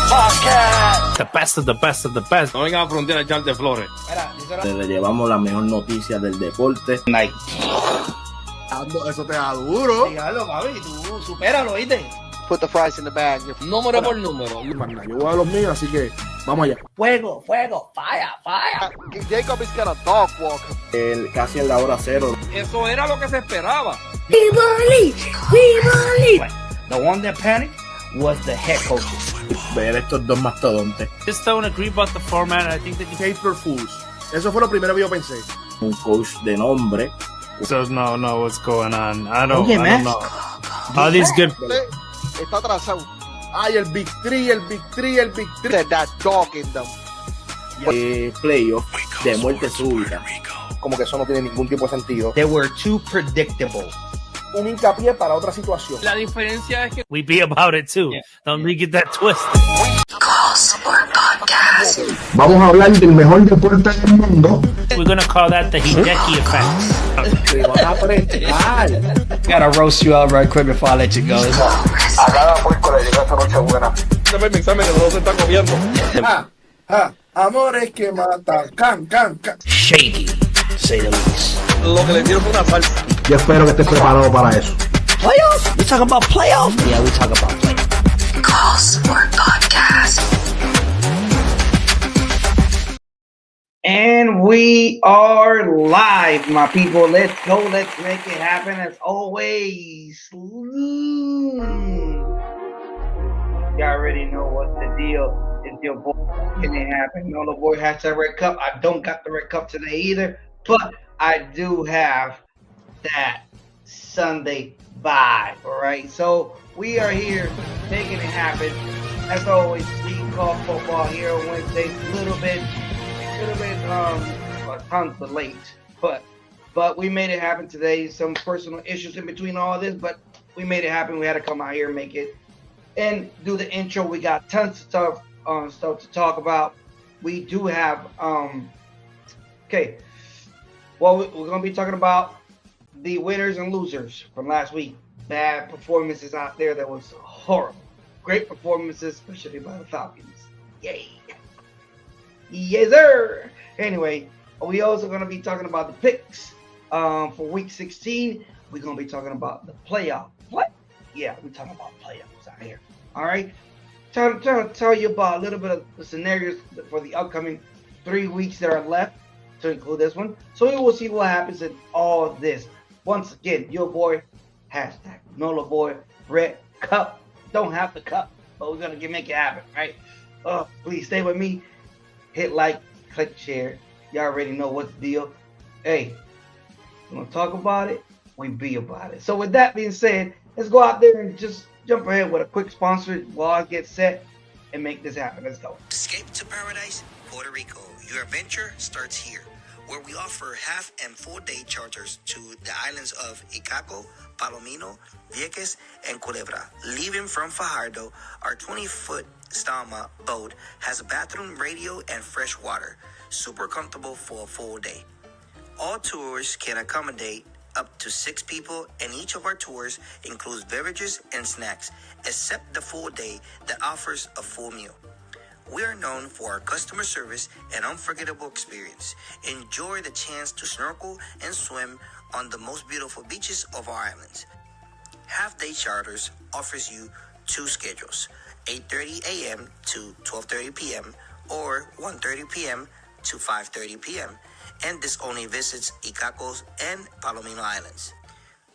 Podcast. The best of the best of the best. No vengan a frontear a echarte flores. Le llevamos la mejor noticia del deporte. Night. Eso te da duro. Dígalo, papi, tú supéralo, ¿oíste? Put the fries in the bag. Número por número. Yo voy a los míos, así que vamos allá. Fuego, fuego, fire, fire. Jacob is gonna dog walk. Casi en la hora cero. Eso era lo que se esperaba. We believe. The one that panicked was the head coach. Ver estos dos mastodontes. Just don't agree about the format. I think that you April Fools. Eso fue lo primero que yo pensé. Un coach de nombre. does not know what's going on. I don't man. know. All these good. Está atrasado. Ay, el Big Three. Said that dog in them. Playoff de muerte súbita. Como que eso no tiene ningún tipo de sentido. They were too predictable. Un hincapié para otra situación. La diferencia es que We be about it too. Don't get that twisted. Vamos a hablar del mejor deporte del mundo. We're gonna call that the Hideki effect. Te van a apretar. Gotta roast you out right quick before I let you go. A cada puerco le llega esta noche buena. ese permiso que no se está comiendo. Amores que matan. Can. Shaky, to say the least. Lo que le dieron fue una salsa. Yo espero que estés preparado para eso. Playoffs? We talk about playoffs? Yeah, we talk about playoffs. Call Sport Podcast. And we are live, my people. Let's go. Let's make it happen as always. You already know what the deal. It's your boy making it happen. No, the boy has that red cup. I don't got the red cup today either, but I do have that Sunday vibe. All right. So we are here making it happen. As always, we call football here on Wednesdays. A little bit tons of late, but we made it happen today. Some personal issues in between all this, but we made it happen. We had to come out here and make it and do the intro. We got tons of stuff to talk about. We do have okay. Well, we're gonna be talking about the winners and losers from last week. Bad performances out there that was horrible. Great performances, especially by the Falcons. Yay. Yes, sir. Anyway, we also going to be talking about the picks for Week 16. We're going to be talking about the playoff. What? Yeah, we're talking about playoffs out here. All right. Trying to tell you about a little bit of the scenarios for the upcoming 3 weeks that are left, to include this one. So we will see what happens in all of this. Once again, your boy, hashtag NOLA boy, red cup. Don't have the cup, but we're going to make it happen, right? Please stay with me. Hit like, click share. You already know what's the deal. Hey, you want to talk about it? We be about it. So with that being said, let's go out there and just jump ahead with a quick sponsor while I get set and make this happen. Let's go. Escape to Paradise, Puerto Rico. Your adventure starts here, where we offer half and full day charters to the islands of Icaco, Palomino, Vieques, and Culebra. Leaving from Fajardo, our 20-foot Stama boat has a bathroom, radio, and fresh water. Super comfortable for a full day. All tours can accommodate up to 6 people, and each of our tours includes beverages and snacks, except the full day that offers a full meal. We are known for our customer service and unforgettable experience. Enjoy the chance to snorkel and swim on the most beautiful beaches of our islands. Half-day charters offers you 2 schedules, 8:30 a.m. to 12:30 p.m. or 1:30 p.m. to 5:30 p.m. And this only visits Icacos and Palomino Islands.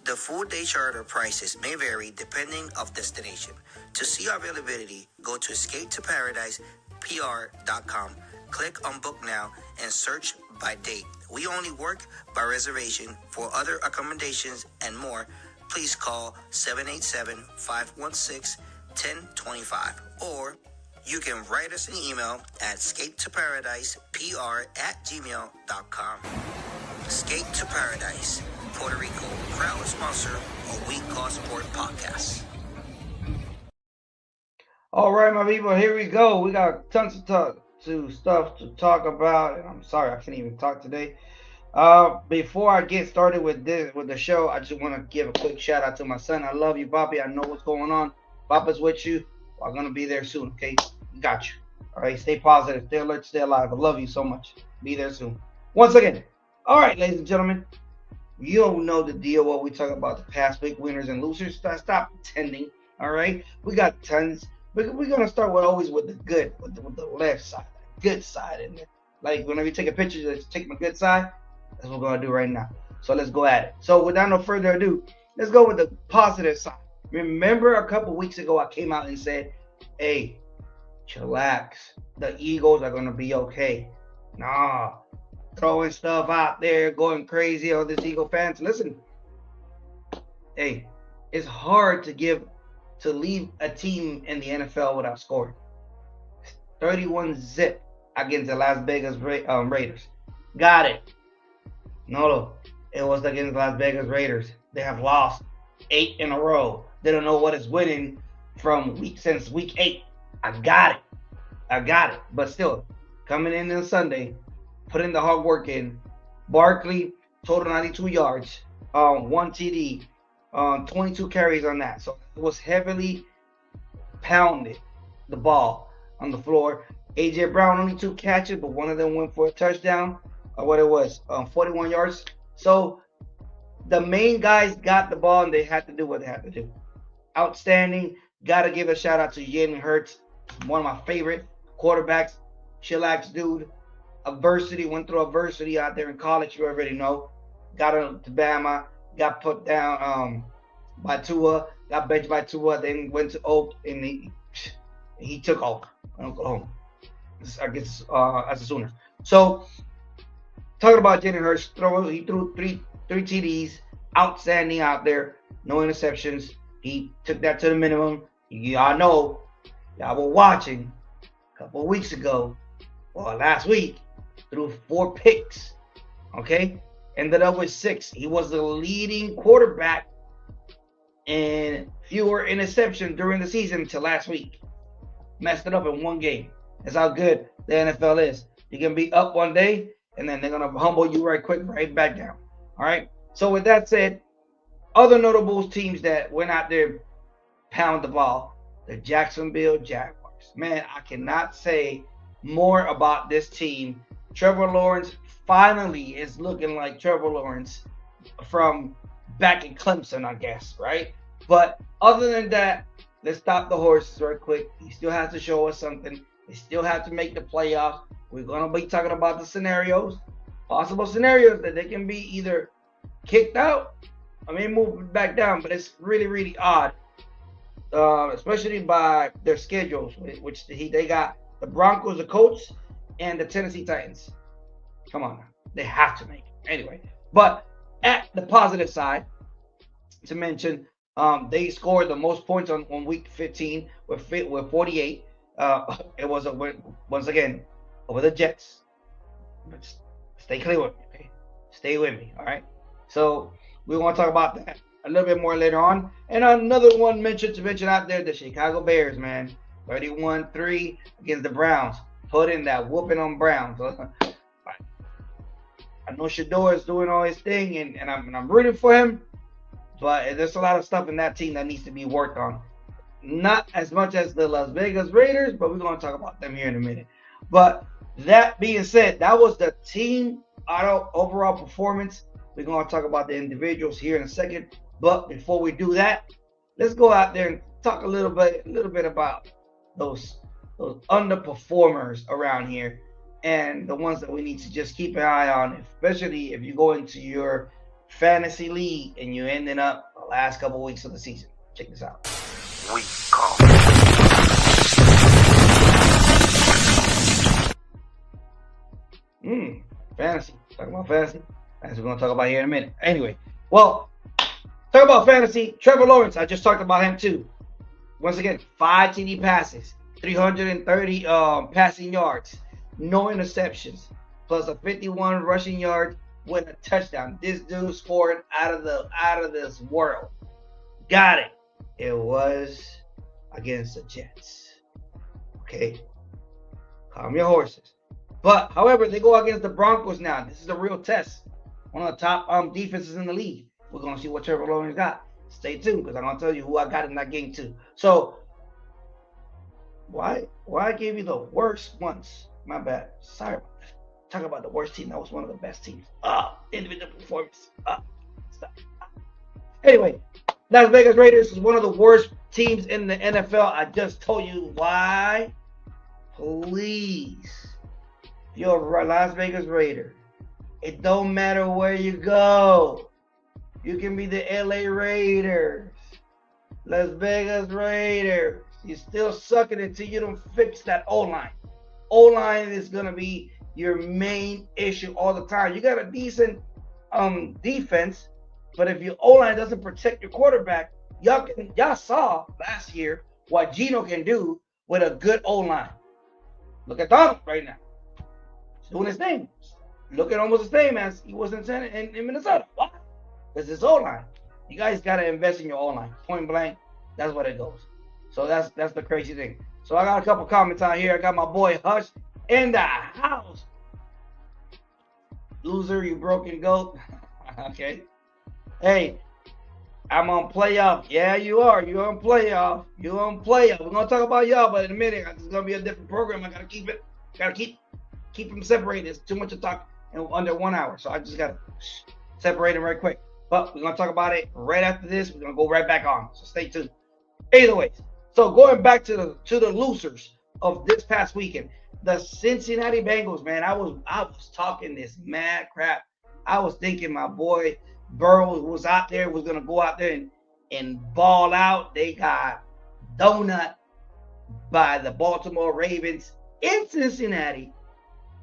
The full day charter prices may vary depending of destination. To see our availability, go to escapetoparadisepr.com. Click on book now and search by date. We only work by reservation. For other accommodations and more, please call 787-516-1025, or you can write us an email at escapetoparadisepr@gmail.com. Escape to Paradise, Puerto Rico, proud sponsor of We Call Sport Podcast. All right, my people, here we go. We got tons of stuff to talk about, and I'm sorry I can't even talk today. Before I get started with the show, I just want to give a quick shout out to my son. I love you, Bobby. I know what's going on. Papa's with you. I'm gonna be there soon, okay? Got you. All right, stay positive, stay alert, stay alive. I love you so much. Be there soon. Once again, all right, ladies and gentlemen, you don't know the deal. What we talk about the past week winners and losers. Stop pretending. All right, we got tons. We're gonna start with the good, with the left side, the good side in there. Like whenever you take a picture, just take my good side. That's what we're gonna do right now. So let's go at it. So without no further ado, let's go with the positive side. Remember a couple weeks ago, I came out and said, "Hey, chillax. The Eagles are gonna be okay." Nah, throwing stuff out there, going crazy on this Eagle fans. Listen, hey, it's hard to leave a team in the NFL without scoring. 31-0 against the Las Vegas Raiders. Got it. No, it was against Las Vegas Raiders. They have lost 8 in a row. They don't know what is winning since week 8. I got it. But still, coming in on Sunday, putting the hard work in. Barkley, total 92 yards, 1 TD, 22 carries on that. So it was heavily pounded, the ball on the floor. A.J. Brown only 2 catches, but one of them went for a touchdown. What it was, 41 yards. So the main guys got the ball, and they had to do what they had to do. Outstanding. Got to give a shout out to Jalen Hurts, one of my favorite quarterbacks. Chillax dude. Went through adversity out there in college. You already know. Got to Bama. Got put down by Tua. Got benched by Tua. Then went to Oak, and he took off in Oklahoma. I guess as a Sooner. So talking about Jalen Hurts, he threw three TDs. Outstanding out there. No interceptions. He took that to the minimum. Y'all know. Y'all were watching a couple of weeks ago. Well, last week, threw 4 picks. Okay? Ended up with 6. He was the leading quarterback in fewer interceptions during the season until last week. Messed it up in 1 game. That's how good the NFL is. You can be up one day, and then they're going to humble you right quick, right back down. All right? So with that said, other notable teams that went out there pound the ball, the Jacksonville Jaguars. Man, I cannot say more about this team. Trevor Lawrence finally is looking like Trevor Lawrence from back in Clemson, I guess, right? But other than that, let's stop the horses right quick. He still has to show us something. They still have to make the playoffs. We're going to be talking about the scenarios, possible scenarios that they can be either kicked out, move back down, but it's really, really odd, especially by their schedules, which they got the Broncos, the Colts, and the Tennessee Titans. Come on now. They have to make it. Anyway, but at the positive side, to mention, they scored the most points on week 15 with 48. It was once again over the Jets. But stay clear with me, okay? Stay with me, all right? So we want to talk about that a little bit more later on. And another one to mention out there, the Chicago Bears, man. 31-3 against the Browns. Put in that whooping on Browns. I know Shador is doing all his thing, and I'm rooting for him. But there's a lot of stuff in that team that needs to be worked on. Not as much as the Las Vegas Raiders, but we're going to talk about them here in a minute. But that being said, that was the team overall performance. We're going to talk about the individuals here in a second. But before we do that, let's go out there and talk a little bit about those underperformers around here and the ones that we need to just keep an eye on, especially if you go into your fantasy league and you're ending up the last couple weeks of the season. Check this out. We call. Fantasy. Talking about fantasy. That's what we're going to talk about here in a minute. Anyway, well, talk about fantasy. Trevor Lawrence, I just talked about him too. Once again, 5 TD passes, 330 passing yards, no interceptions, plus a 51 rushing yard with a touchdown. This dude scored out of this world. Got it. It was against the Jets. Okay. Calm your horses. But, however, they go against the Broncos now. This is a real test. One of the top defenses in the league. We're going to see what Trevor Lawrence got. Stay tuned, because I'm going to tell you who I got in that game, too. So, Why I gave you the worst ones? My bad. Sorry about that. Talk about the worst team. That was one of the best teams. Individual performance. Stop. Anyway, Las Vegas Raiders is one of the worst teams in the NFL. I just told you why. Please, if you're a Las Vegas Raider, it don't matter where you go. You can be the LA Raiders, Las Vegas Raiders. You're still sucking until you don't fix that O-line. O-line is going to be your main issue all the time. You got a decent defense, but if your O-line doesn't protect your quarterback, y'all saw last year what Geno can do with a good O-line. Look at Donald right now. He's doing his thing. Look at almost the same as he was in Minnesota. Why? Because his O-line. You guys got to invest in your O-line. Point blank. That's what it goes. So that's the crazy thing. So I got a couple comments out here. I got my boy Hush in the house. Loser, you broken goat. Okay. Hey, I'm on playoff. Yeah, you are. You're on playoff. You're on playoff. We're gonna talk about y'all, but in a minute, it's gonna be a different program. I gotta keep them separated. It's too much to talk in under 1 hour. So I just gotta separate them right quick. But we're gonna talk about it right after this. We're gonna go right back on. So stay tuned. Either way. So going back to the losers of this past weekend, the Cincinnati Bengals, man. I was talking this mad crap. I was thinking my boy Burrow was out there, was gonna go out there and ball out. They got donut by the Baltimore Ravens in Cincinnati.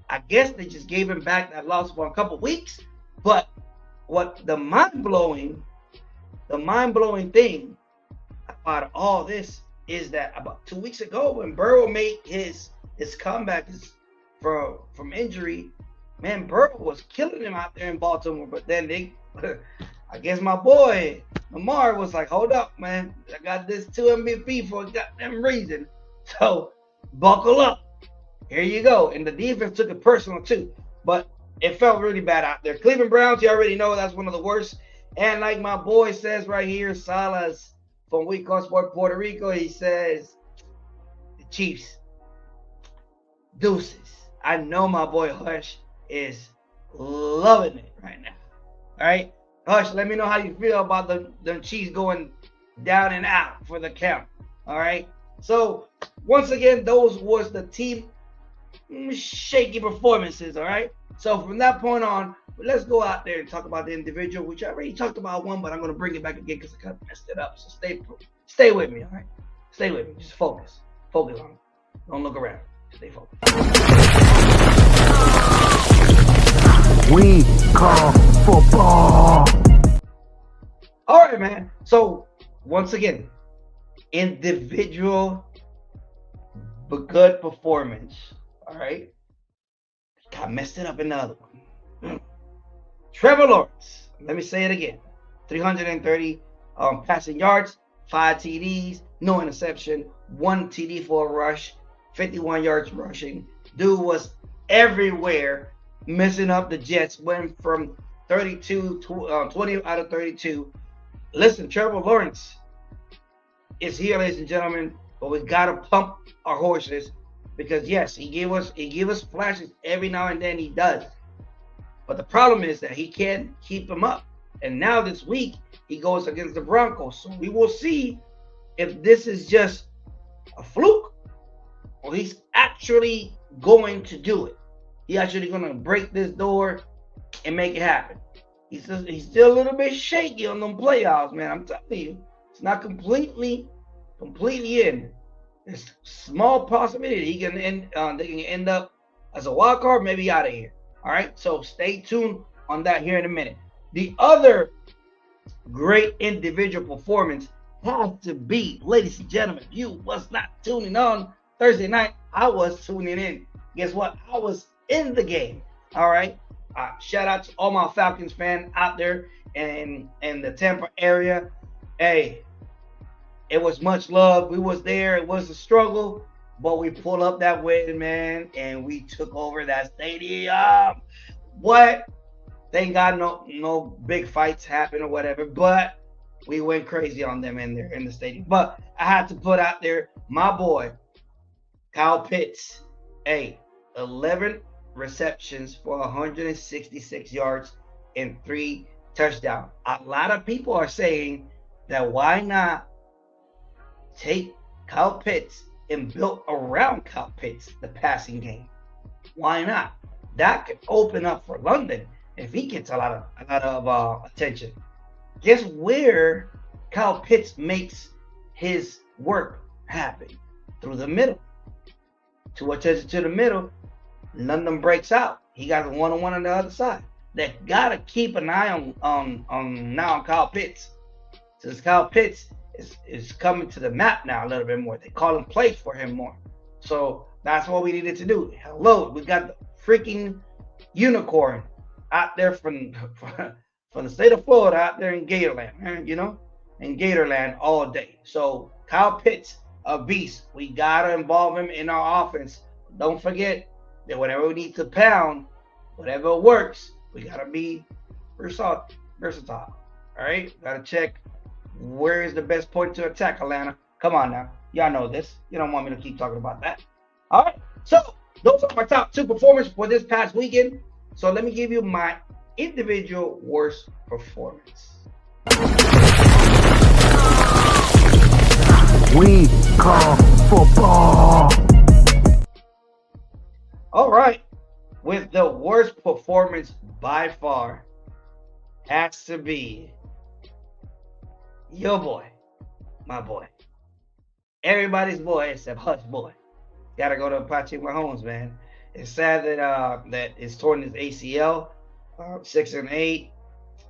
I guess they just gave him back that loss for a couple weeks. But what the mind-blowing thing about all this is that about 2 weeks ago when Burrow made his comeback from injury, man, Burrow was killing him out there in Baltimore. But then I guess my boy Lamar was like, hold up, man. I got this 2 MVP for a goddamn reason. So buckle up. Here you go. And the defense took it personal too. But it felt really bad out there. Cleveland Browns, you already know that's one of the worst. And like my boy says right here, Salas from We Call Sport Puerto Rico, he says, the Chiefs, deuces. I know my boy Hush is loving it right now. All right, Hush, let me know how you feel about the Chiefs going down and out for the count. All right. So once again, those was the team shaky performances. All right. So from that point on, let's go out there and talk about the individual, which I already talked about one, but I'm going to bring it back again because I kind of messed it up. So stay with me. All right. Stay with me. Just focus. Focus on it. Don't look around. Stay focused. We call football. All right, man. So once again, individual but good performance. All right. I messed it up in the other one. Trevor Lawrence. Let me say it again. 330 passing yards, 5 TDs, no interception, 1 TD for a rush, 51 yards rushing. Dude was everywhere, messing up the Jets. Went from 32 to 20 out of 32. Listen, Trevor Lawrence is here, ladies and gentlemen, but we gotta pump our horses because yes, he gave us flashes every now and then. He does, but the problem is that he can't keep them up. And now this week he goes against the Broncos, so we will see if this is just a fluke or he's actually going to do it. He's actually going to break this door and make it happen. He's still a little bit shaky on them playoffs, man. I'm telling you, it's not completely in. There's small possibility he can they can end up as a wild card, maybe out of here. All right, so stay tuned on that here in a minute. The other great individual performance has to be, ladies and gentlemen, if you was not tuning on Thursday night, I was tuning in. Guess what? I was in the game. All right. Shout out to all my Falcons fans out there in the Tampa area. Hey, it was much love. We was there. It was a struggle, but we pulled up that win, man, and we took over that stadium. What? Thank God no big fights happened or whatever, but we went crazy on them in there in the stadium. But I had to put out there my boy, Kyle Pitts, 11 receptions for 166 yards and 3 touchdowns. A lot of people are saying that why not take Kyle Pitts and build around Kyle Pitts the passing game? Why not? That could open up for London if he gets a lot of attention. Guess where Kyle Pitts makes his work happen? Through the middle. Too much attention to the middle, London breaks out. He got a one-on-one on the other side. They gotta keep an eye on Kyle Pitts. Since Kyle Pitts is coming to the map now a little bit more. They call him plays for him more. So that's what we needed to do. Hello, we got the freaking unicorn out there from the state of Florida out there in Gatorland, man, in Gatorland all day. So Kyle Pitts, a beast. We gotta involve him in our offense. Don't forget that whenever we need to pound, whatever works, we gotta be versatile. All right, gotta check where is the best point to attack, Atlanta. Come on now, y'all know this. You don't want me to keep talking about that. All right, so those are my top 2 performers for this past weekend. So let me give you my individual worst performance. We call football. All right, with the worst performance by far has to be your boy, my boy, everybody's boy except Hush boy. Gotta go to Patrick Mahomes, man. It's sad that it's torn his ACL, 6-8.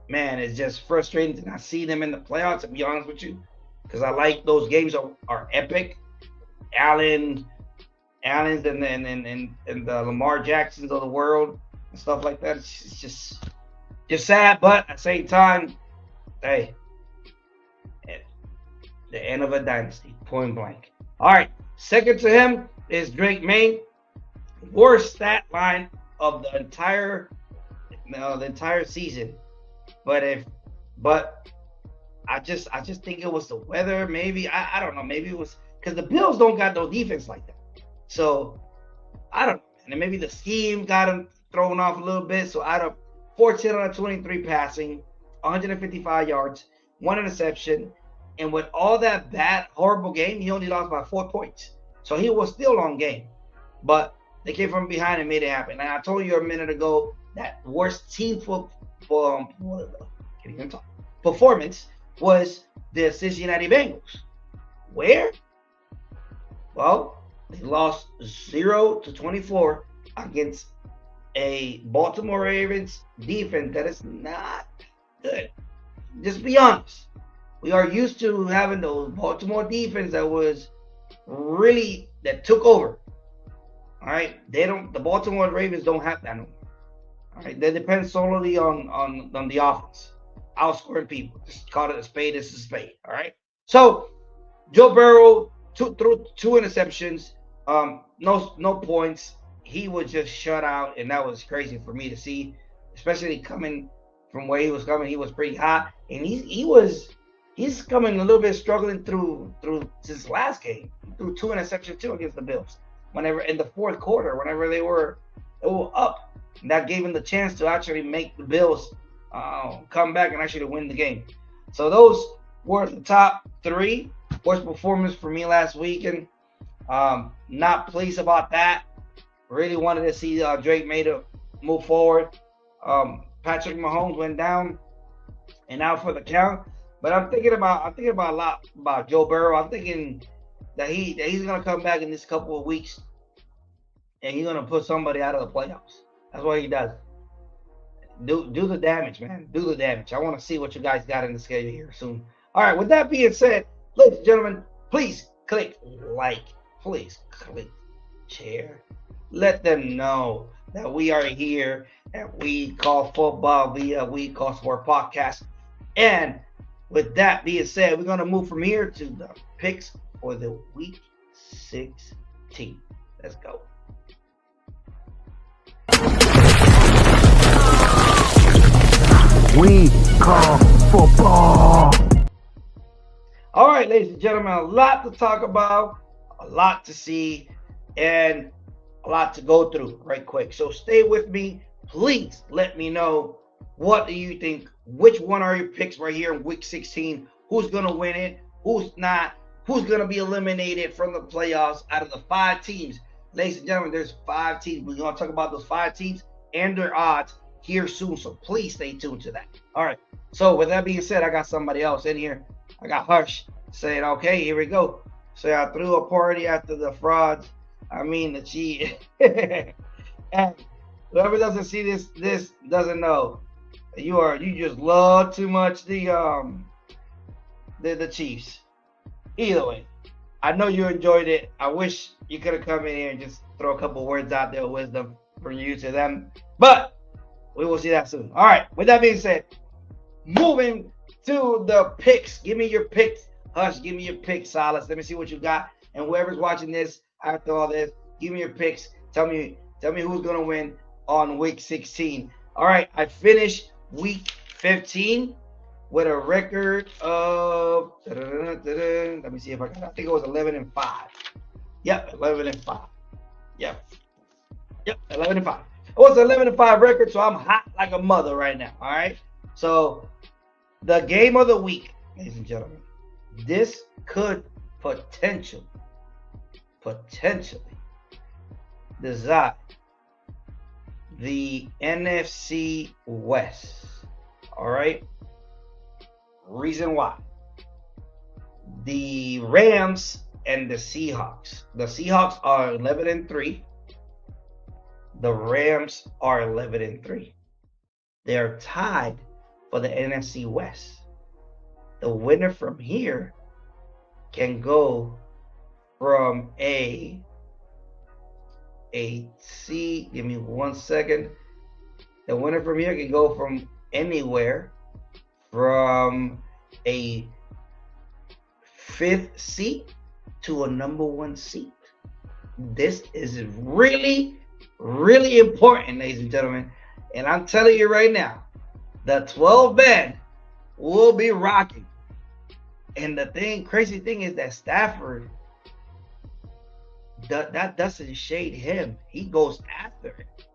Man, it's just frustrating to not see them in the playoffs, to be honest with you, because I like those games are epic. Allen's and the Lamar Jacksons of the world and stuff like that. It's just sad, but at the same time, hey, the end of a dynasty, point blank. All right, second to him is Drake May. Worst stat line of the entire season. But I just think it was the weather. Maybe I don't know. Maybe it was because the Bills don't got no defense like that. So I don't know. And maybe the scheme got him thrown off a little bit. So out of 14 out of 23 passing, 155 yards, 1 interception, and with all that bad, horrible game, he only lost by 4 points. So he was still on game. But they came from behind and made it happen. And I told you a minute ago that worst team performance was the Cincinnati Bengals. Where? Well, they lost 0-24 against a Baltimore Ravens defense that is not good. Just be honest. We are used to having those Baltimore defense that took over. All right, the Baltimore Ravens don't have that no more. All right, they depend solely on the offense, outscoring people. Just call it a spade. It's a spade. All right. So Joe Burrow threw 2 interceptions, no points. He was just shut out, and that was crazy for me to see, especially coming from where he was coming. He was pretty hot, and he's coming a little bit struggling through his last game. He threw 2 interceptions too against the Bills. Whenever in the fourth quarter, whenever they were up, and that gave him the chance to actually make the Bills come back and actually win the game. So those were the top 3 worst performance for me last weekend. Not pleased about that. Really wanted to see Drake May to move forward. Patrick Mahomes went down and out for the count. But I'm thinking about a lot about Joe Burrow. I'm thinking that he's gonna come back in this couple of weeks, and he's gonna put somebody out of the playoffs. That's what he does. Do the damage, man. Do the damage. I want to see what you guys got in the schedule here soon. All right. With that being said, ladies and gentlemen, please click like. Please click share. Let them know that we are here at We Call Football via We Call Sport Podcast. And with that being said, we're gonna move from here to the picks for the Week 16. Let's go. We call football. All right, ladies and gentlemen, a lot to talk about, a lot to see, and a lot to go through right quick. So stay with me. Please let me know, what do you think? Which one are your picks right here in week 16? Who's going to win it? Who's not? Who's going to be eliminated from the playoffs out of the 5 teams? Ladies and gentlemen, there's 5 teams. We're going to talk about those 5 teams and their odds here soon. So please stay tuned to that. All right. So with that being said, I got somebody else in here. I got Hush saying, okay, here we go. So I threw a party after the frauds. I mean the cheat. And whoever doesn't see this doesn't know. You just love too much the Chiefs. Either way, I know you enjoyed it. I wish you could have come in here and just throw a couple words out there of wisdom from you to them. But we will see that soon. All right. With that being said, moving to the picks. Give me your picks. Hush, give me your picks, Silas. Let me see what you got. And whoever's watching this after all this, give me your picks. Tell me who's gonna win on week 16. All right, I finished week 15 with a record of let me see if I think it was 11-5. Yep, 11-5. Yep, 11-5. It was an 11-5 record, so I'm hot like a mother right now. All right. So the game of the week, ladies and gentlemen, this could potentially decide the NFC West. All right. Reason why: the Rams and the Seahawks. The Seahawks are 11-3. The Rams are 11-3. They are tied for the NFC West. The winner from here can go from a C. Give me 1 second. The winner from here can go from anywhere from a 5th seat to a number 1 seat. This is really, really important, ladies and gentlemen. And I'm telling you right now, the 12-man will be rocking. And the crazy thing is that Stafford, that doesn't shade him. He goes after it.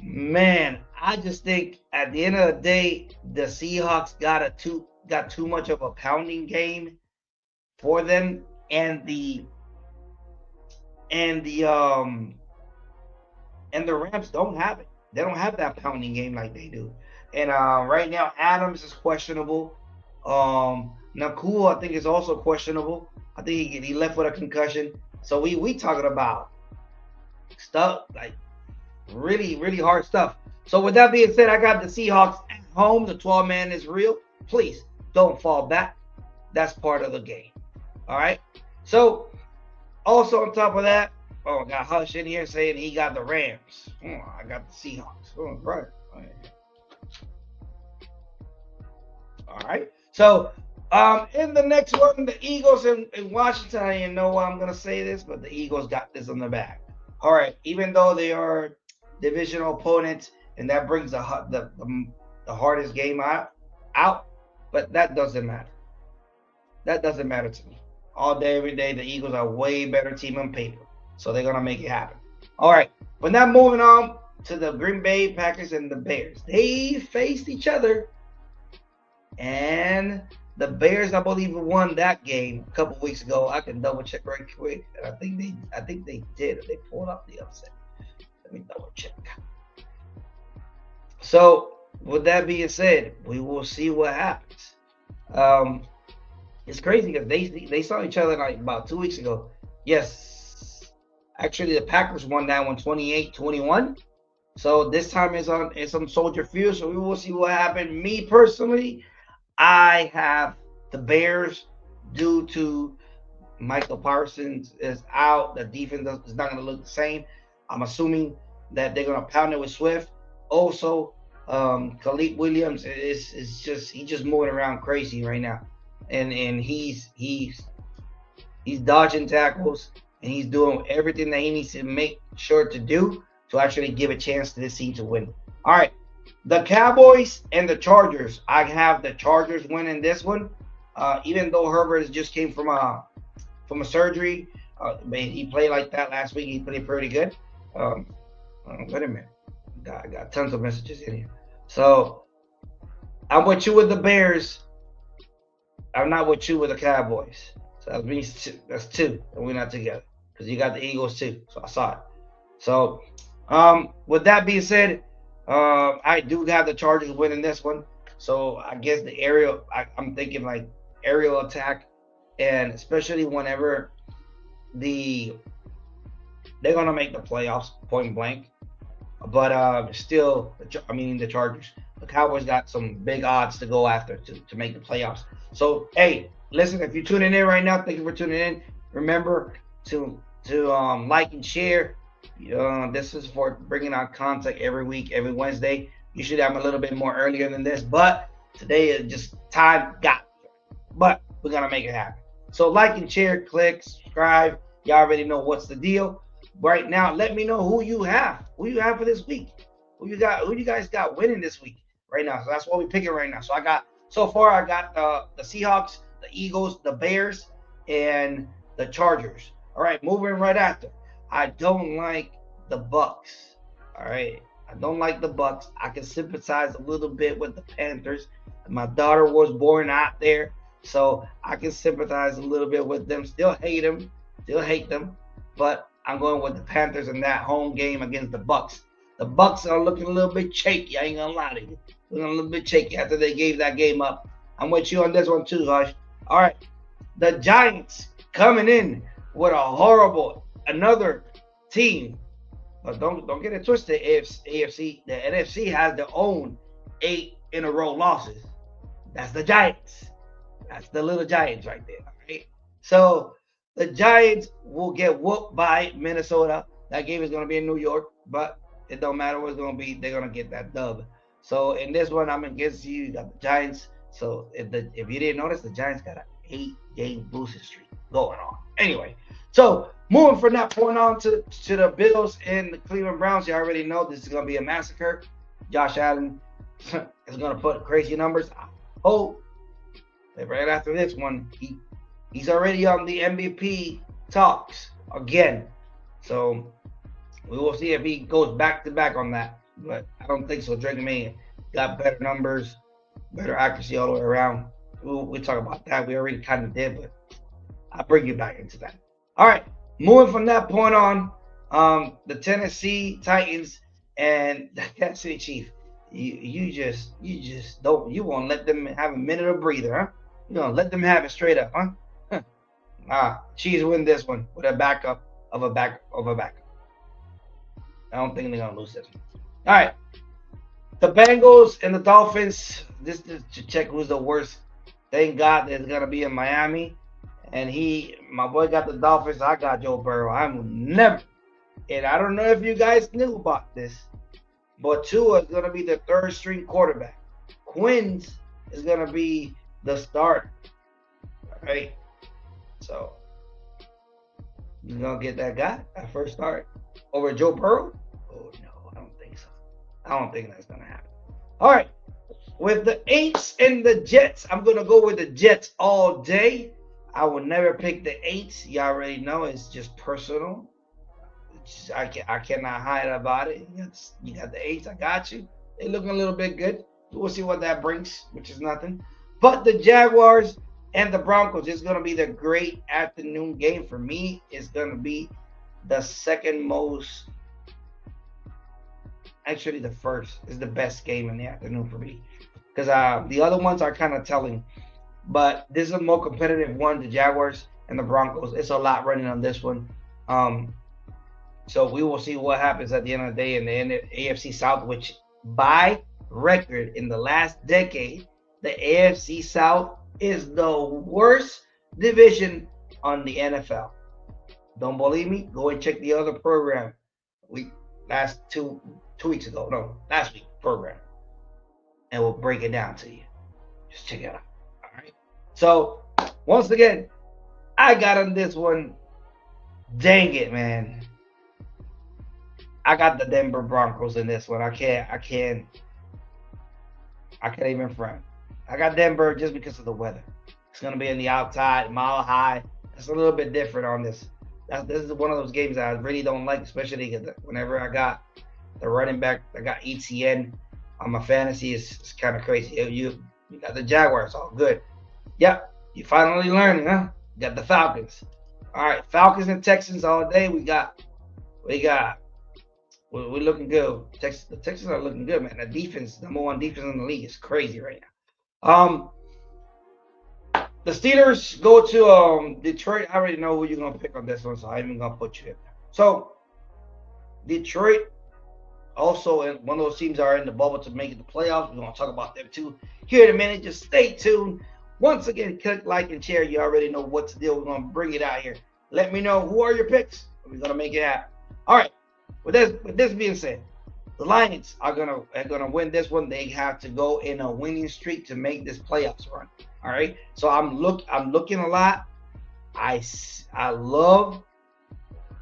Man, I just think at the end of the day, the Seahawks got too much of a pounding game for them, and the Rams don't have it. They don't have that pounding game like they do. And right now, Adams is questionable. Nakua, I think, is also questionable. I think he left with a concussion. So we talking about stuff like really, really hard stuff. So with that being said, I got the Seahawks at home. The 12-man is real. Please don't fall back. That's part of the game. All right. So also on top of that, I got Hush in here saying he got the Rams. I got the Seahawks. Right. All right. So in the next one, the Eagles in Washington. I didn't know why I'm gonna say this, but the Eagles got this on their back. All right. Even though they are divisional opponents, and that brings the hardest game out, but that doesn't matter. That doesn't matter to me. All day, every day, the Eagles are a way better team on paper. So they're going to make it happen. All right. But now moving on to the Green Bay Packers and the Bears. They faced each other. And the Bears, I believe, won that game a couple weeks ago. I can double check right quick. And I think they did. They pulled off the upset. Let me double check. So with that being said, we will see what happens. It's crazy because they saw each other like about 2 weeks ago. Yes. Actually, the Packers won that one 28-21. So this time is on some Soldier Field. So we will see what happened. Me personally, I have the Bears due to Michael Parsons is out. The defense is not going to look the same. I'm assuming that they're going to pound it with Swift. Also, Khalid Williams is just moving around crazy right now. And he's dodging tackles, and he's doing everything that he needs to make sure to do to actually give a chance to this team to win. All right, the Cowboys and the Chargers. I have the Chargers winning this one, even though Herbert just came from a surgery. He played like that last week. He played pretty good. Wait a minute. I got tons of messages in here. So I'm with you with the Bears. I'm not with you with the Cowboys. So that means that's two, and we're not together because you got the Eagles too. So I saw it. So with that being said, I do have the Chargers winning this one. So I guess the aerial, I'm thinking like aerial attack, and especially whenever they're gonna make the playoffs point blank. But still, the Chargers. The Cowboys got some big odds to go after to make the playoffs. So, hey, listen, if you're tuning in right now, thank you for tuning in. Remember to like and share. This is for bringing out content every week, every Wednesday. Usually I'm a little bit more earlier than this, but today is just time got. But we're going to make it happen. So like and share, click, subscribe. Y'all already know what's the deal. Right now, let me know who you have for this week. Who you guys got winning this week right now. So that's what we're picking right now. So I got the Seahawks, the Eagles, the Bears, and the Chargers. All right, moving right after. I don't like the Bucks. All right, I don't like the Bucks. I can sympathize a little bit with the Panthers. My daughter was born out there, so I can sympathize a little bit with them. Still hate them, but I'm going with the Panthers in that home game against the Bucks. The Bucks are looking a little bit shaky. I ain't gonna lie to you. Looking a little bit shaky after they gave that game up. I'm with you on this one too, Hush. All right, the Giants coming in with another team. But don't get it twisted. AFC, the NFC has their own 8 in a row losses. That's the Giants. That's the little Giants right there. All right. So the Giants will get whooped by Minnesota. That game is going to be in New York, but it don't matter what it's going to be. They're going to get that dub. So in this one, I'm against you. You got the Giants. So if you didn't notice, the Giants got an 8-game losing streak going on. Anyway, so moving from that point on to the Bills and the Cleveland Browns, you already know this is going to be a massacre. Josh Allen is going to put crazy numbers. I hope that right after this one, he's already on the MVP talks again. So we will see if he goes back to back on that. But I don't think so. Drake May got better numbers, better accuracy all the way around. We'll talk about that. We already kind of did, but I'll bring you back into that. All right. Moving from that point on, the Tennessee Titans and the Kansas City Chiefs. You just won't let them have a minute of breather, huh? You gonna let them have it straight up, huh? Chiefs win this one with a backup of a backup. I don't think they're gonna lose this one. All right, the Bengals and the Dolphins. This is to check who's the worst. Thank God it's gonna be in Miami, and my boy got the Dolphins. I got Joe Burrow. I'm never, and I don't know if you guys knew about this, but Tua is gonna be the third string quarterback. Quins is gonna be the starter. All right, so you're gonna get that guy at first start over Joe Burrow? Oh no, I don't think so. I don't think that's gonna happen. All right, with the Aints and the Jets, I'm gonna go with the Jets all day. I will never pick the Aints. You already know it's just personal. I cannot hide about it. You got the Aints. I got you. They looking a little bit good. We'll see what that brings, which is nothing. But the Jaguars and the Broncos is going to be the great afternoon game for me. It's going to be the second most. Actually, the first is the best game in the afternoon for me, because the other ones are kind of telling. But this is a more competitive one. The Jaguars and the Broncos. It's a lot running on this one. So we will see what happens at the end of the day in the AFC South, which by record in the last decade, the AFC South is the worst division on the NFL. Don't believe me? Go and check the other program. Last week program, and we'll break it down to you. Just check it out. All right. So once again, I got on this one. Dang it, man. I got the Denver Broncos in this one. I can't even front. I got Denver just because of the weather. It's gonna be in the outside, mile high. It's a little bit different on this. This is one of those games that I really don't like, especially because whenever I got the running back, I got ETN on my fantasy. It's kind of crazy. You got the Jaguars, all good. Yep, you finally learning, huh? You got the Falcons. All right, Falcons and Texans all day. We're looking good. The Texans are looking good, man. The defense, number one defense in the league, is crazy right now. The Steelers go to Detroit. I already know who you're gonna pick on this one, so I'm even gonna put you in. So Detroit also one of those teams are in the bubble to make it the playoffs. We're gonna talk about them too here in a minute. Just stay tuned. Once again, click like and share. You already know what to do. We're gonna bring it out here. Let me know who are your picks. We're gonna make it happen. All right. With this being said, the Lions are gonna win this one. They have to go in a winning streak to make this playoffs run. All right. So I'm looking a lot. I love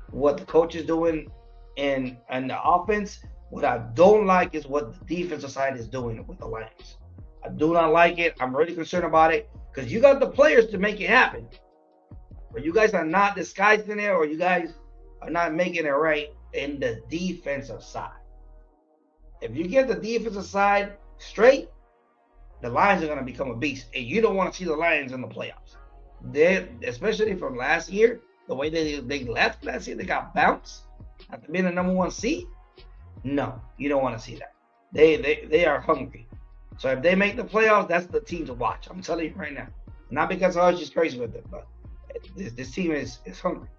what the coach is doing in the offense. What I don't like is what the defensive side is doing with the Lions. I do not like it. I'm really concerned about it because you got the players to make it happen. But you guys are not disguising it, or you guys are not making it right in the defensive side. If you get the defensive side straight, the Lions are going to become a beast. And you don't want to see the Lions in the playoffs. Especially from last year, the way they left last year, they got bounced after being the number one seed. No, you don't want to see that. They are hungry. So if they make the playoffs, that's the team to watch. I'm telling you right now. Not because I was just crazy with it, but this team is hungry.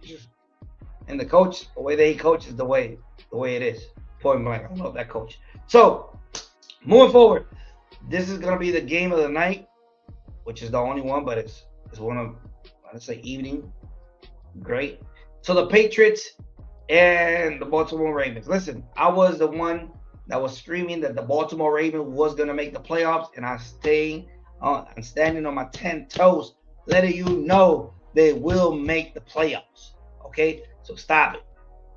And the coach, the way they coach is the way it is. Point blank. I love that coach. So moving forward, this is gonna be the game of the night, which is the only one, but it's one of, let's say, evening. Great. So the Patriots and the Baltimore Ravens. Listen, I was the one that was screaming that the Baltimore Ravens was gonna make the playoffs, and I'm standing on my 10 toes, letting you know they will make the playoffs. Okay, so stop it.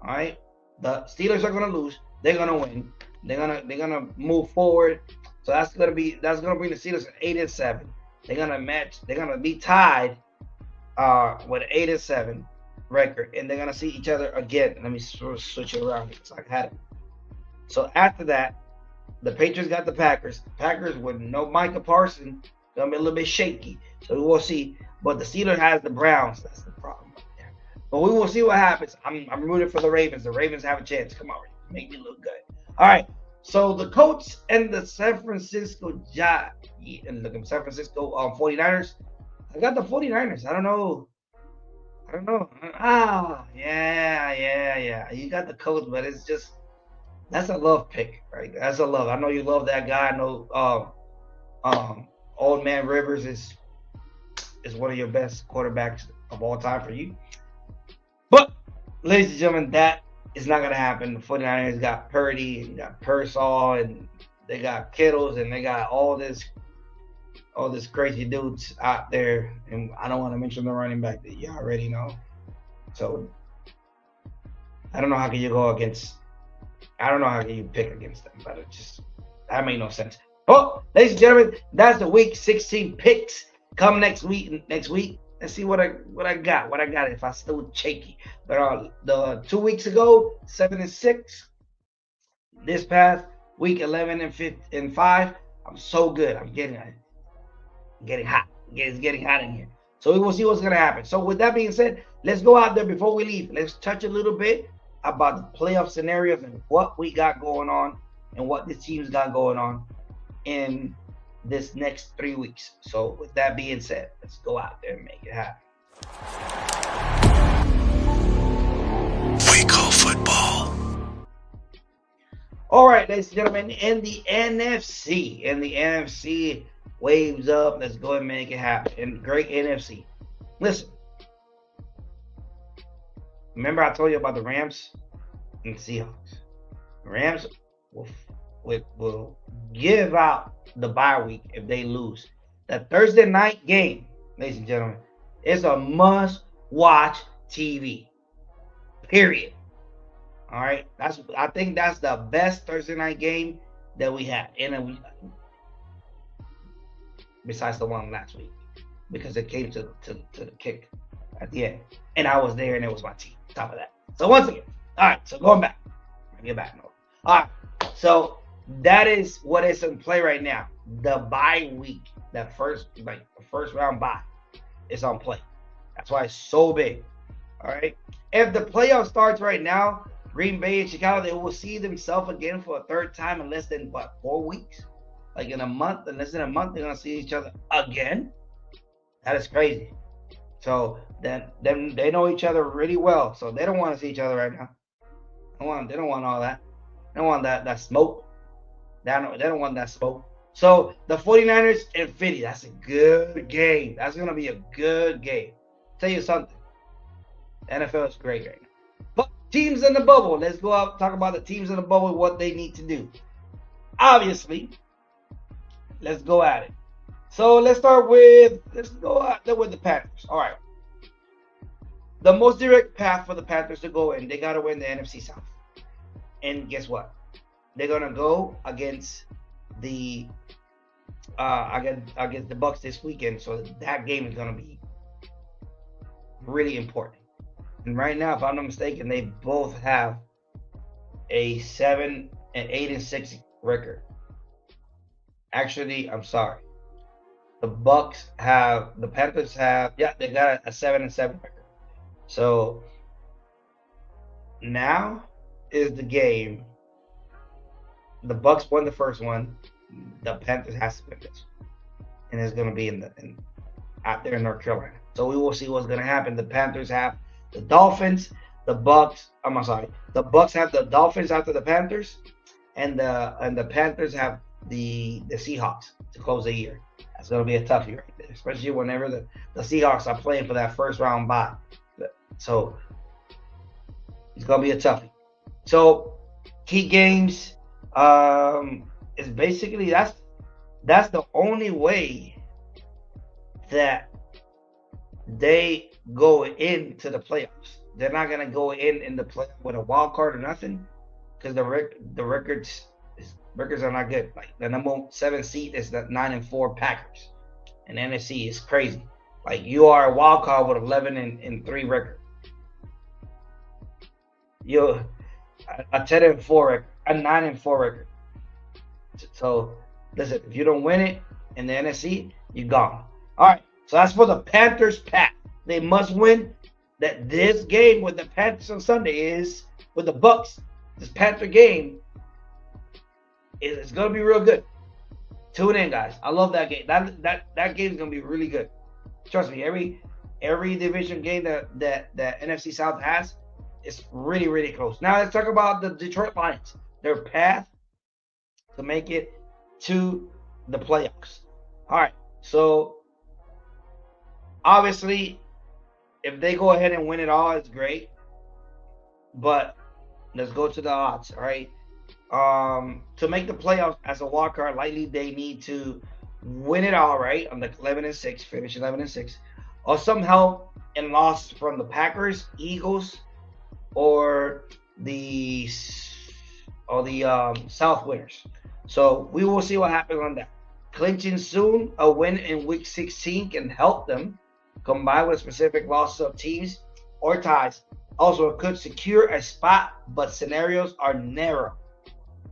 All right, the Steelers are gonna lose. They're gonna win. They're gonna move forward. So that's gonna bring the Steelers at 8-7. They're gonna be tied with an 8-7 record, and they're gonna see each other again. Let me switch it around because I had it. So after that, the Patriots got the Packers. Packers with no Micah Parsons, gonna be a little bit shaky. So we will see. But the Steelers has the Browns. That's the problem right there. But we will see what happens. I'm rooting for the Ravens. The Ravens have a chance. Come on, make me look good. All right. So the Colts and the San Francisco 49ers. I got the 49ers. I don't know. Yeah. You got the Colts, but it's just, that's a love pick, right? That's a love. I know you love that guy. I know Old Man Rivers is one of your best quarterbacks of all time for you. But, ladies and gentlemen, that is not going to happen. The 49ers got Purdy, and got Pearsall, and they got Kittles, and they got all this crazy dudes out there. And I don't want to mention the running back that you already know. So, I don't know how can you pick against them, but that made no sense. Oh, ladies and gentlemen, that's the week 16 picks. Come next week. Let's see what I got. If I still shaky. But the 2 weeks ago, 7-6. This past week, 11-5. I'm so good. I'm getting hot. It's getting hot in here. So we will see what's gonna happen. So with that being said, let's go out there before we leave. Let's touch a little bit about the playoff scenarios and what we got going on and what this team's got going on in this next 3 weeks. So with that being said, let's go out there and make it happen. We call football. All right, ladies and gentlemen, in the NFC, waves up. Let's go ahead and make it happen. And great NFC. Listen, remember I told you about the Rams and Seahawks. The Rams will give out the bye week if they lose. That Thursday night game, ladies and gentlemen, is a must-watch TV. Period. All right, I think that's the best Thursday night game that we had, besides the one last week, because it came to the kick at the end. And I was there, and it was my team. On top of that. So once again, all right. So going back, get back. No. All right. So that is what is in play right now. The bye week, the first round bye, is on play. That's why it's so big. All right. If the playoff starts right now, Green Bay and Chicago, they will see themselves again for a third time in less than 4 weeks? Like in a month, in less than a month, they're gonna see each other again. That is crazy. So then they know each other really well. So they don't want to see each other right now. They don't want all that. They don't want that smoke. They don't want that smoke. So the 49ers and Philly, that's a good game. That's gonna be a good game. Tell you something. The NFL is great right now. But teams in the bubble. Let's go out and talk about the teams in the bubble, what they need to do. Obviously, let's go at it. So let's go out there with the Panthers. All right. The most direct path for the Panthers to go in, they got to win the NFC South. And guess what? They're gonna go against the Bucs this weekend. So that game is gonna be really important. And right now, if I'm not mistaken, they both have a 7-8-6 record. Actually, I'm sorry. The Panthers have, they got a 7-7 record. So now is the game. The Bucs won the first one. The Panthers has to win this, and it's going to be out there in North Carolina. So we will see what's going to happen. The Panthers have the Dolphins. The Bucs have the Dolphins after the Panthers, and the Panthers have the Seahawks to close the year. That's going to be a toughie right there, especially whenever the Seahawks are playing for that first round bye. So it's going to be a toughie. So key games is basically that's the only way that they go into the playoffs. They're not going to go in the play with a wild card or nothing, because the records are not good. Like the number 7 seed is the 9-4 Packers, and NFC is crazy. Like you are a wild card with 11-3 record. You're a 10-4 record, a 9-4 record. So listen, if you don't win it in the NFC, you're gone. All right. So that's for the Panthers path. They must win this game with the Panthers on Sunday is with the Bucs. This Panther game is going to be real good. Tune in, guys. I love that game. That game is going to be really good. Trust me. Every division game that NFC South has is really, really close. Now let's talk about the Detroit Lions. Their path to make it to the playoffs. All right. So obviously, if they go ahead and win it all, it's great. But let's go to the odds, all right? To make the playoffs as a wild card, likely they need to win it all, right? On the 11-6, finish 11-6, or some help and loss from the Packers, Eagles, or the South winners. So we will see what happens on that. Clinching soon, a win in Week 16 can help them, combined with specific losses of teams or ties. Also, it could secure a spot, but scenarios are narrow.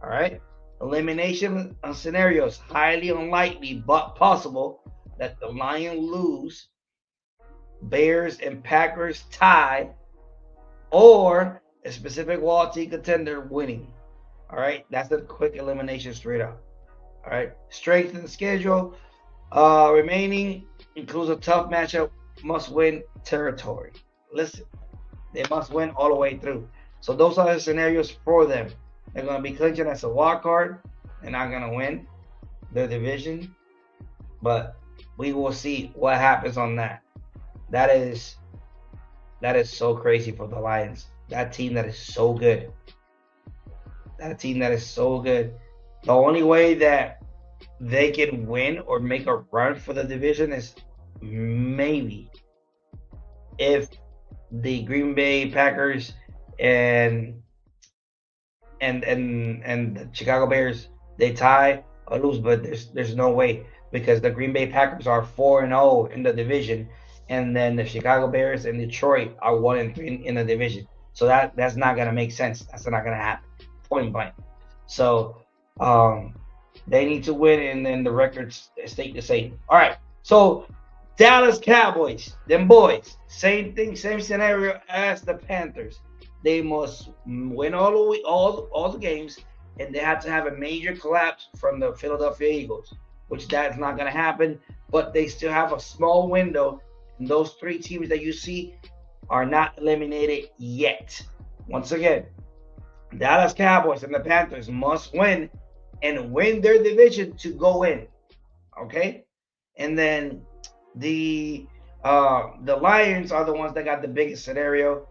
All right. Elimination scenarios highly unlikely, but possible that the Lions lose, Bears and Packers tie, or a specific wild team contender winning. All right. That's a quick elimination straight up. All right. Strength in the schedule remaining includes a tough matchup, must win territory. Listen, they must win all the way through. So those are the scenarios for them. They're going to be clinching as a wild card. They're not going to win their division, but we will see what happens on that. That is so crazy for the Lions. That team that is so good. The only way that they can win or make a run for the division is maybe if the Green Bay Packers and the Chicago Bears, they tie or lose, but there's no way, because the Green Bay Packers are 4-0 in the division, and then the Chicago Bears and Detroit are 1-3 in the division. So that's not gonna make sense. That's not gonna happen. Point blank. So they need to win, and then the records stay the same. All right. So Dallas Cowboys, them boys, same thing, same scenario as the Panthers. They must win all the games, and they have to have a major collapse from the Philadelphia Eagles, which that's not going to happen. But they still have a small window, and those three teams that you see are not eliminated yet. Once again, Dallas Cowboys and the Panthers must win and win their division to go in. Okay, and then the Lions are the ones that got the biggest scenario.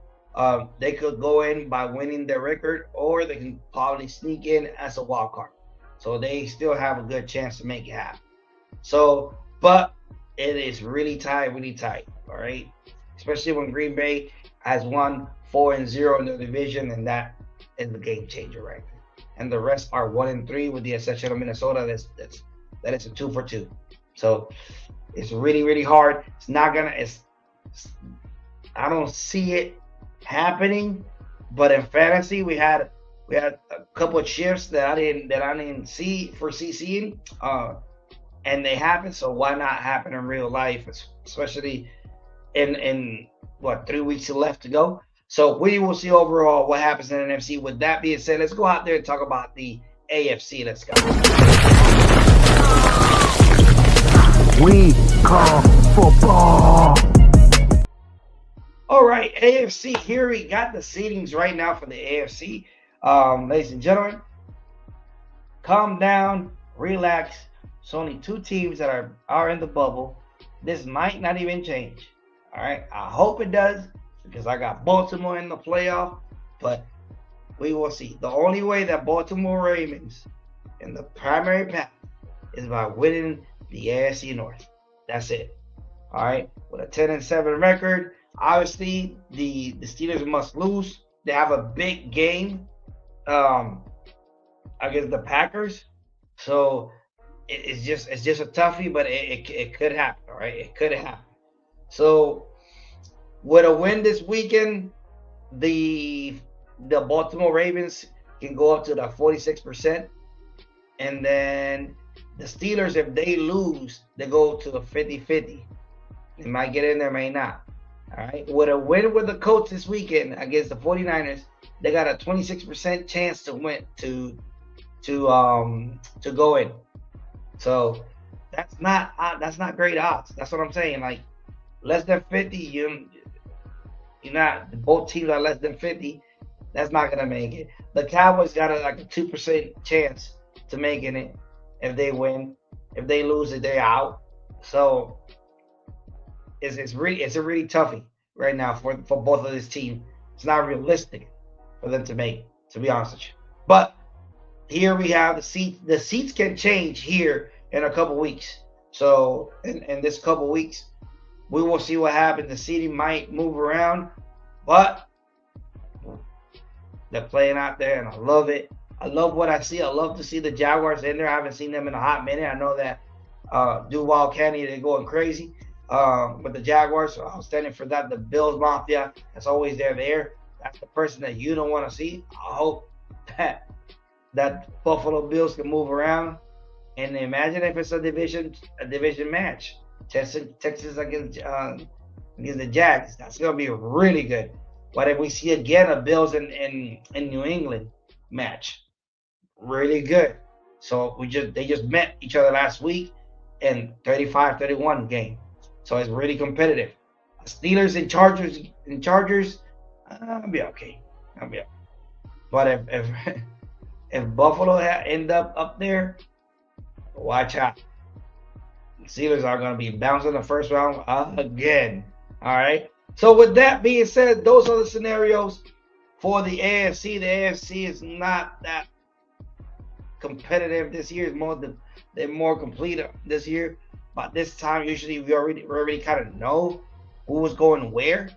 They could go in by winning their record, or they can probably sneak in as a wild card. So they still have a good chance to make it happen. So, but it is really tight. All right, especially when Green Bay has won 4-0 in the division, and that is the game changer right there. And the rest are 1-3, with the exception of Minnesota. That is a 2-for-2. So it's really hard. It's not gonna. I don't see it happening. But in fantasy, we had a couple of shifts that I didn't foresee seeing, and they happened. So why not happen in real life, especially in what, 3 weeks left to go? So we will see overall what happens in the NFC. With that being said, let's go out there and talk about the AFC. Let's go. We call football. All right, AFC. Here we got the seedings right now for the AFC. Ladies and gentlemen, calm down, relax. It's only two teams that are in the bubble. This might not even change. All right, I hope it does, because I got Baltimore in the playoff, but we will see. The only way that Baltimore Ravens in the primary path is by winning the AFC North. That's it. All right, with a 10-7 record, obviously the Steelers must lose. They have a big game against the Packers, so it's just a toughie, but it could happen. All right, it could happen. So with a win this weekend, the Baltimore Ravens can go up to the 46%, and then the Steelers, if they lose, they go to the 50-50. They might get in there, may not. All right. With a win with the Colts this weekend against the 49ers, they got a 26% chance to win to go in. So that's not great odds. That's what I'm saying. Like, less than 50, you're not. Both teams are less than 50. That's not gonna make it. The Cowboys got a 2% chance to making it if they win. If they lose it, they're out. So it's a really toughie right now for both of these teams. It's not realistic for them to make, to be honest with you. But here we have the seats. The seats can change here in a couple weeks. So in this couple weeks, we will see what happens. The seating might move around, but they're playing out there, and I love it. I love what I see. I love to see the Jaguars in there. I haven't seen them in a hot minute. I know that Duval County, they're going crazy with the Jaguars. So I'm standing for that. The Bills Mafia, that's always there. That's the person that you don't want to see. I hope that Buffalo Bills can move around. And imagine if it's a division match. Texas against the Jags. That's gonna be really good. But if we see again a Bills in New England match, really good. So they just met each other last week in 35-31 game. So it's really competitive. Steelers and Chargers, I'll be okay. But if Buffalo end up there, watch out. The Steelers are going to be bouncing the first round again. All right. So with that being said, those are the scenarios for the AFC. The AFC is not that competitive this year. They're more complete this year. But this time, usually we already kind of know who was going where.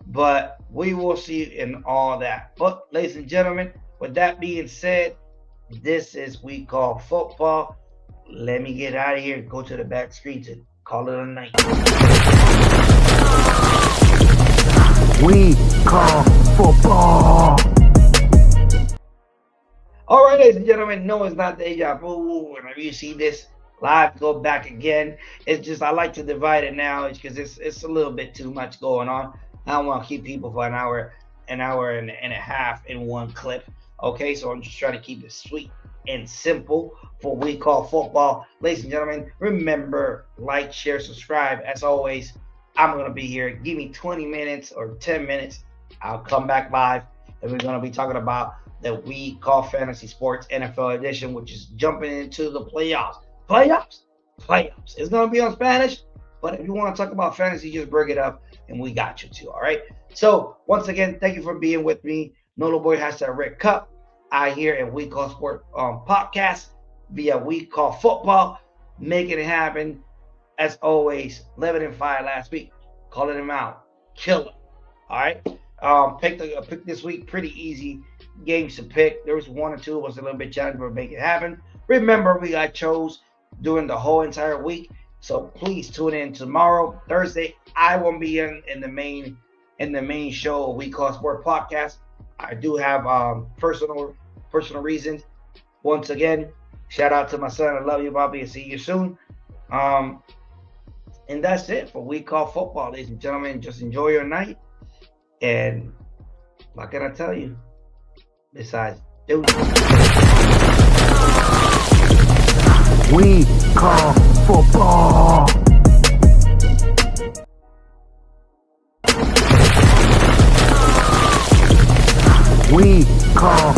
But we will see in all that. But ladies and gentlemen, with that being said, this is We Call Football. Let me get out of here and go to the back screen to call it a night. We call football. All right, ladies and gentlemen, no, it's not deja vu. Whenever you see this live go back again, it's just I like to divide it now because it's a little bit too much going on. I don't want to keep people for an hour and a half in one clip. Okay, so I'm just trying to keep it sweet and simple for what we call football. Ladies and gentlemen, remember, like, share, subscribe. As always, I'm going to be here. Give me 20 minutes or 10 minutes. I'll come back live, and we're going to be talking about the We Call Fantasy Sports NFL edition, which is jumping into the playoffs. Playoffs. It's going to be on Spanish, but if you want to talk about fantasy, just bring it up, and we got you too, all right? So, once again, thank you for being with me. Nolo Boy has that red cup. I here at We Call Sport podcast via We Call Football, making it happen. As always, 11 and 5 last week, calling him out, killer. All right, pick this week, pretty easy games to pick. There was one or two was a little bit challenging, but make it happen. Remember, we got chose during the whole entire week, so please tune in tomorrow, Thursday. I won't be in the main show We Call Sport podcast. I do have personal reasons. Once again, shout out to my son. I love you, Bobby, and see you soon. And that's it for We Call Football, ladies and gentlemen. Just enjoy your night. And what can I tell you? Besides, do We call football. We call